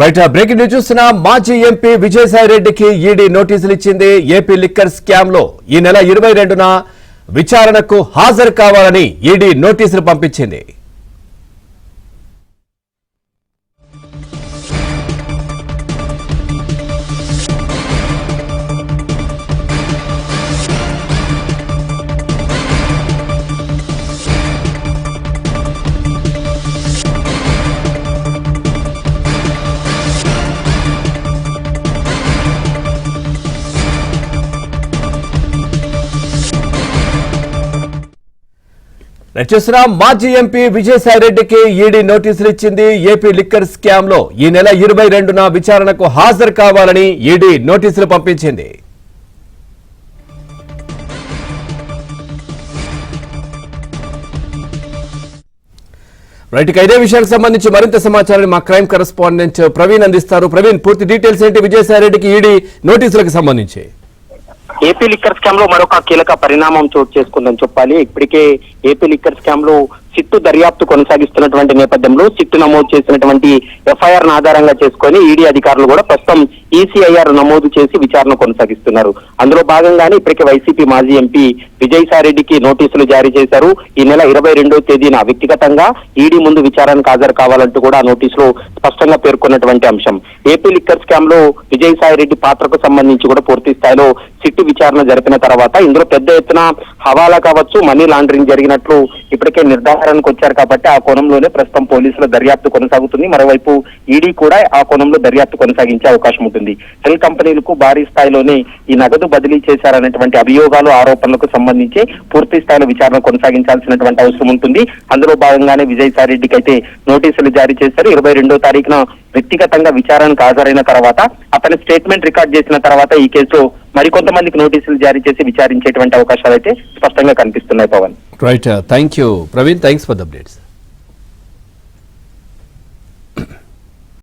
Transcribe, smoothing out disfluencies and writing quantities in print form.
Right breaking news చూస్తున్నా మాజీ MP Vijayasai రెడ్డికి ఈడీ నోటీసులు ఇచ్చింది. ఏపీ లిక్కర్ స్కామ్ లో ఈ నెల 22న విచారణకు హాజరు కావాలని ఈడీ నోటీసులు పంపించింది. చూస్తున్నా మాజీ ఎంపీ విజయసాయి రెడ్డికి ఈడీ నోటీసులు ఇచ్చింది. ఏపీ లిక్కర్ స్కామ్ లో ఈ నెల 22న విచారణకు హాజరు కావాలని ఈడీ నోటీసులు పంపించింది. రైట్ ఇదే విషయానికి సంబంధించి మరింత సమాచారాన్ని మా క్రైమ్ కరెస్పాండెంట్ ప్రవీణ్ అందిస్తారు. ప్రవీణ్, పూర్తి డీటెయిల్స్ ఏంటి విజయసాయి రెడ్డికి ఈడీ నోటీసులకు సంబంధించి? ఏపీ లిక్కర్ స్కామ్ లో మరొక కీలక పరిణామం చోటు చేసుకుందని చెప్పాలి. ఇప్పటికే ఏపీ లిక్కర్ స్కామ్ లో సిట్టు దర్యాప్తు కొనసాగిస్తున్నటువంటి నేపథ్యంలో సిట్టు నమోదు చేసినటువంటి ఎఫ్ఐఆర్ ఆధారంగా చేసుకుని ఈడీ అధికారులు కూడా ప్రస్తుతం ఈసీఐఆర్ నమోదు చేసి విచారణ కొనసాగిస్తున్నారు. అందులో భాగంగానే ఇప్పటికే వైసీపీ మాజీ ఎంపీ విజయసాయి రెడ్డికి నోటీసులు జారీ చేశారు. ఈ నెల 22వ తేదీన వ్యక్తిగతంగా ఈడీ ముందు విచారణకు హాజరు కావాలంటూ కూడా ఆ నోటీసులో స్పష్టంగా పేర్కొన్నటువంటి అంశం. ఏపీ లిక్కర్ స్కామ్ లో విజయసాయి రెడ్డి పాత్రకు సంబంధించి కూడా పూర్తి స్థాయిలో సిట్టు విచారణ జరిపిన తర్వాత ఇందులో పెద్ద ఎత్తున హవాలా కావచ్చు, మనీ లాండరింగ్ జరిగినట్లు ఇప్పటికే నిర్ధారణకు వచ్చారు. కాబట్టి ఆ కోణంలోనే ప్రస్తుతం పోలీసుల దర్యాప్తు కొనసాగుతుంది. మరోవైపు ఈడీ కూడా ఆ కోణంలో దర్యాప్తు కొనసాగించే అవకాశం ఉంటుంది. సెల్ కంపెనీలకు భారీ స్థాయిలోనే ఈ నగదు బదిలీ చేశారనేటువంటి అభియోగాలు, ఆరోపణలకు సంబంధించి పూర్తి స్థాయిలో విచారణ కొనసాగించాల్సినటువంటి అవసరం ఉంటుంది. అందులో భాగంగానే విజయసాయి రెడ్డికి అయితే నోటీసులు జారీ చేశారు. 22వ తారీఖున వ్యక్తిగతంగా విచారణకు హాజరైన తర్వాత అతని స్టేట్మెంట్ రికార్డ్ చేసిన తర్వాత ఈ కేసులో మరికొంతమందికి నోటీసులు జారీ చేసి విచారించేటువంటి అవకాశాలు అయితే స్పష్టంగా కనిపిస్తున్నాయి. Pavan, right, thank you Praveen, thanks for the updates.